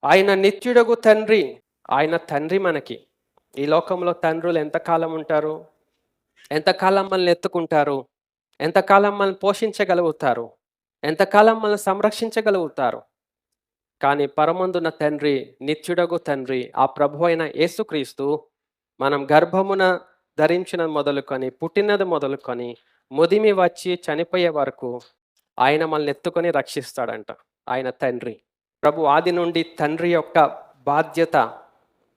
ఆయన నిత్యుడగు తండ్రి. ఆయన తండ్రి మనకి. ఈ లోకంలో తండ్రులు ఎంతకాలం ఉంటారు? ఎంతకాలం మనల్ని ఎత్తుకుంటారు? ఎంతకాలం మనల్ని పోషించగలుగుతారు? ఎంతకాలం మనల్ని సంరక్షించగలుగుతారు? కానీ పరమందున్న తండ్రి, నిత్యుడగు తండ్రి, ఆ ప్రభువైన యేసుక్రీస్తు మనం గర్భమున ధరించినది మొదలుకొని, పుట్టినది మొదలుకొని, ముదిమి వచ్చి చనిపోయే వరకు ఆయన మనల్ని ఎత్తుకొని రక్షిస్తాడంట. ఆయన తండ్రి. ప్రభు ఆది నుండి తండ్రి యొక్క బాధ్యత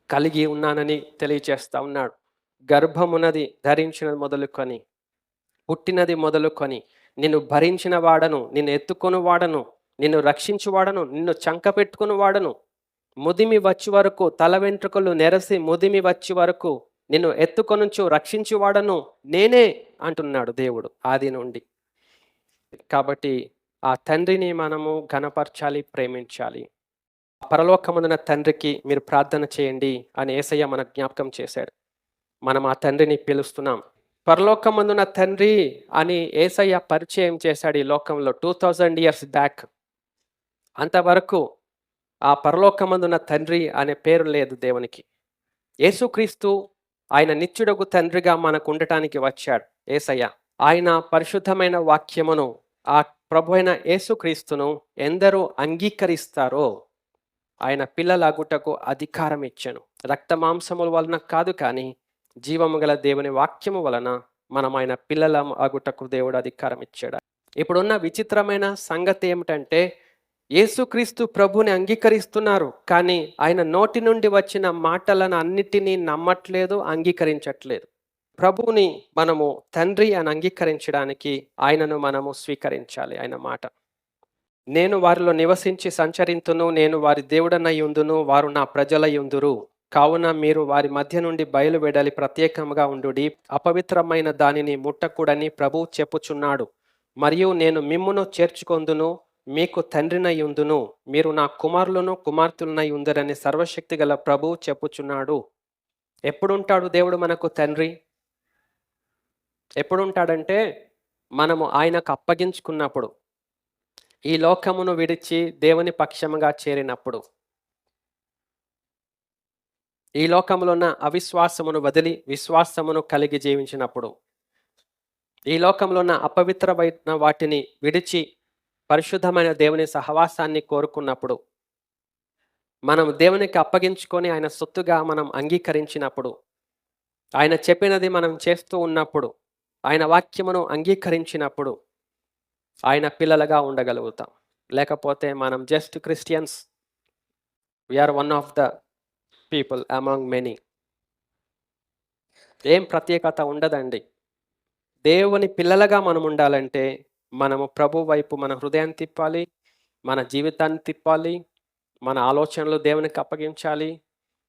కలిగి ఉన్నానని తెలియచేస్తా ఉన్నాడు. గర్భమునది ధరించినది మొదలుకొని, పుట్టినది మొదలుకొని, నిన్ను భరించిన వాడను, నిన్ను ఎత్తుకొని వాడను, నిన్ను రక్షించువాడను, నిన్ను చంకపెట్టుకుని వాడను, ముదిమి వచ్చి వరకు, తల వెంట్రుకలు నెరసి ముదిమి వచ్చి వరకు నిన్ను ఎత్తుకొనుచు రక్షించువాడను నేనే అంటున్నాడు దేవుడు ఆది నుండి. కాబట్టి ఆ తండ్రిని మనము ఘనపరచాలి, ప్రేమించాలి. పరలోకమందున తండ్రికి మీరు ప్రార్థన చేయండి అని యేసయ్య మనకు జ్ఞాపకం చేశాడు. మనం ఆ తండ్రిని పిలుస్తున్నాం. పరలోకమందున తండ్రి అని యేసయ్య పరిచయం చేశాడు ఈ లోకంలో 2000 ఇయర్స్ బ్యాక్. అంతవరకు ఆ పరలోకమందున తండ్రి అనే పేరు లేదు దేవునికి. యేసుక్రీస్తు ఆయన నిత్యుడగు తండ్రిగా మనకు ఉండటానికి వచ్చాడు యేసయ్య. ఆయన పరిశుద్ధమైన వాక్యమును, ఆ ప్రభు అయిన యేసుక్రీస్తును ఎందరూ అంగీకరిస్తారో ఆయన పిల్లలాగుటకు అధికారం ఇచ్చెను. రక్త మాంసముల వలన కాదు, కానీ జీవము గల దేవుని వాక్యము వలన మనం ఆయన పిల్లల అగుటకు దేవుడు అధికారం ఇచ్చాడు. ఇప్పుడున్న విచిత్రమైన సంగతి ఏమిటంటే, యేసుక్రీస్తు ప్రభుని అంగీకరిస్తున్నారు, కానీ ఆయన నోటి నుండి వచ్చిన మాటలను అన్నిటినీ నమ్మట్లేదు, అంగీకరించట్లేదు. ప్రభువుని మనము తండ్రి అని అంగీకరించడానికి ఆయనను మనము స్వీకరించాలి. ఆయన మాట, నేను వారిలో నివసించి సంచరింతును, నేను వారి దేవుడనై ఉందును, వారు నా ప్రజలై ఉందురు. కావున మీరు వారి మధ్య నుండి బయలువెడలి ప్రత్యేకంగా ఉండుడి, అపవిత్రమైన దానిని ముట్టకూడని ప్రభువు చెప్పుచున్నాడు. మరియు నేను మిమ్మును చేర్చుకొందును, మీకు తండ్రినై ఉందును, మీరు నా కుమారులను కుమార్తెలనై ఉందరని సర్వశక్తి గల ప్రభువు చెప్పుచున్నాడు. ఎప్పుడుంటాడు దేవుడు మనకు తండ్రి? ఎప్పుడుంటాడంటే మనము ఆయనకు అప్పగించుకున్నప్పుడు, ఈ లోకమును విడిచి దేవుని పక్షముగా చేరినప్పుడు, ఈ లోకములో ఉన్న అవిశ్వాసమును వదిలి విశ్వాసమును కలిగి జీవించినప్పుడు, ఈ లోకంలో ఉన్న అపవిత్రమైన వాటిని విడిచి పరిశుద్ధమైన దేవుని సహవాసాన్ని కోరుకున్నప్పుడు, మనం దేవునికి అప్పగించుకొని ఆయన సొత్తుగా మనం అంగీకరించినప్పుడు, ఆయన చెప్పినది మనం చేస్తూ ఉన్నప్పుడు, ఆయన వాక్యమును అంగీకరించినప్పుడు ఆయన పిల్లలుగా ఉండగలుగుతాం. లేకపోతే మనం just Christians, we are one of the people among many. ఏం ప్రత్యేకత ఉండదండి. దేవుని పిల్లలుగా మనం ఉండాలంటే మనము ప్రభు వైపు మన హృదయాన్ని తిప్పాలి, మన జీవితాన్ని తిప్పాలి, మన ఆలోచనలు దేవునికి అప్పగించాలి,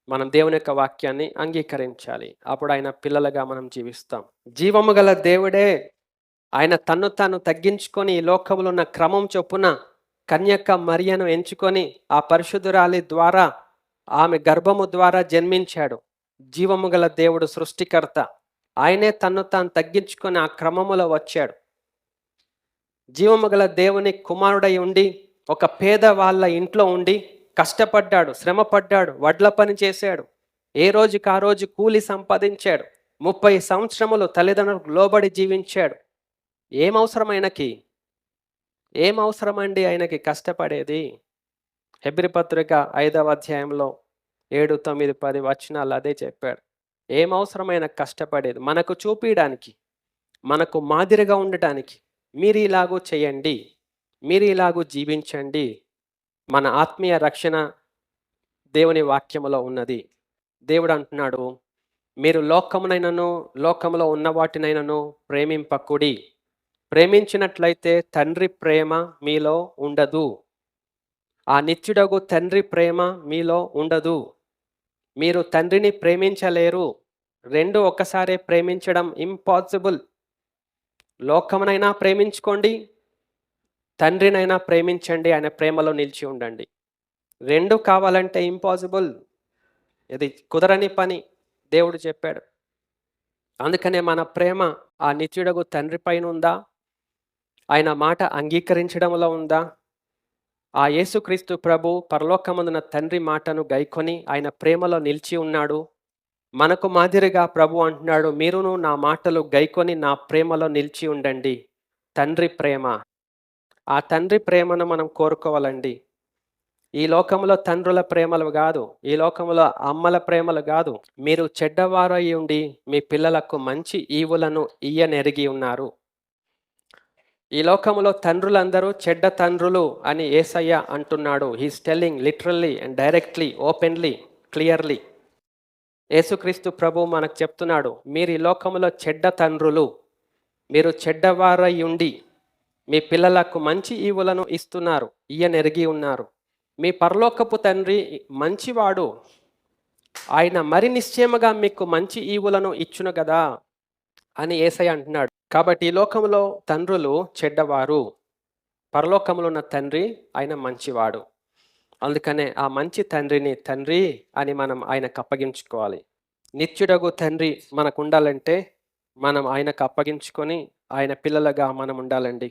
మనం దేవుని యొక్క వాక్యాన్ని అంగీకరించాలి. అప్పుడు ఆయన పిల్లలుగా మనం జీవిస్తాం. జీవము గల దేవుడే ఆయన తన్ను తాను తగ్గించుకొని ఈ లోకంలో ఉన్న క్రమం చొప్పున కన్యక మరియను ఎంచుకొని ఆ పరిశుద్ధురాలి ద్వారా, ఆమె గర్భము ద్వారా జన్మించాడు. జీవము గల దేవుడు సృష్టికర్త. ఆయనే తన్ను తాను తగ్గించుకొని ఆ క్రమములో వచ్చాడు. జీవము గల దేవుని కుమారుడై ఉండి ఒక పేద వాళ్ళ ఇంట్లో ఉండి కష్టపడ్డాడు, శ్రమపడ్డాడు, వడ్ల పని చేశాడు, ఏ రోజుకి ఆ రోజు కూలి సంపాదించాడు, 30 సంవత్సరములు తల్లిదండ్రులకు లోబడి జీవించాడు. ఏం అవసరం ఆయనకి? ఏం అవసరమండి ఆయనకి కష్టపడేది? హెబ్రీ పత్రిక 5వ అధ్యాయంలో 7, 9, 10 వచనాలు అదే చెప్పాడు. ఏం అవసరమైన కష్టపడేది? మనకు చూపించడానికి, మనకు మాదిరిగా ఉండటానికి, మీరు ఇలాగూ చేయండి, మీరు ఇలాగూ జీవించండి. మన ఆత్మీయ రక్షణ దేవుని వాక్యములో ఉన్నది. దేవుడు అంటున్నాడు, మీరు లోకమునైనను లోకములో ఉన్న వాటినైనను ప్రేమింపకుడి. ప్రేమించినట్లయితే తండ్రి ప్రేమ మీలో ఉండదు. ఆ నిత్యుడగు తండ్రి ప్రేమ మీలో ఉండదు. మీరు తండ్రిని ప్రేమించలేరు. రెండు ఒక్కసారే ప్రేమించడం ఇంపాసిబుల్. లోకమునైనా ప్రేమించుకోండి, తండ్రినైనా ప్రేమించండి, ఆయన ప్రేమలో నిలిచి ఉండండి. రెండు కావాలంటే ఇంపాసిబుల్, ఇది కుదరని పని దేవుడు చెప్పాడు. అందుకనే మన ప్రేమ ఆ నిత్యుడగు తండ్రి పైన ఉందా? ఆయన మాట అంగీకరించడంలో ఉందా? ఆ యేసుక్రీస్తు ప్రభు పరలోకమందున తండ్రి మాటను గైకొని ఆయన ప్రేమలో నిలిచి ఉన్నాడు. మనకు మాదిరిగా ప్రభు అంటున్నాడు, మీరును నా మాటలు గైకొని నా ప్రేమలో నిలిచి ఉండండి. తండ్రి ప్రేమ. ఆ తండ్రి ప్రేమను మనం కోరుకోవాలండి. ఈ లోకంలో తండ్రుల ప్రేమలు గాదు. ఈ లోకంలో అమ్మల ప్రేమలు గాదు. మీరు చెడ్డవారయ్యుండి మీ పిల్లలకు మంచి ఈవులను ఇయ్యనెరిగి ఉన్నారు. ఈ లోకంలో తండ్రులందరూ చెడ్డ తండ్రులు అని యేసయ్య అంటున్నాడు. He's telling literally and directly, openly, clearly. యేసుక్రీస్తు ప్రభువు మనకు చెప్తున్నాడు, మీరు ఈ లోకంలో చెడ్డ తండ్రులు. మీరు చెడ్డవారయ్యుండి మీ పిల్లలకు మంచి ఈవులను ఇస్తున్నారు, ఇయ్యనెరిగి ఉన్నారు. మీ పరలోకపు తండ్రి మంచివాడు. ఆయన మరి నిశ్చయముగా మీకు మంచి ఈవులను ఇచ్చును గదా అని యేసయ్య అంటున్నాడు. కాబట్టి ఈ లోకంలో తండ్రులు చెడ్డవారు. పరలోకములో ఉన్న తండ్రి ఆయన మంచివాడు. అందుకనే ఆ మంచి తండ్రిని తండ్రి అని మనం ఆయనకు అప్పగించుకోవాలి. నిత్యుడగు తండ్రి మనకు ఉండాలంటే మనం ఆయనకు అప్పగించుకొని ఆయన పిల్లలుగా మనం ఉండాలండి.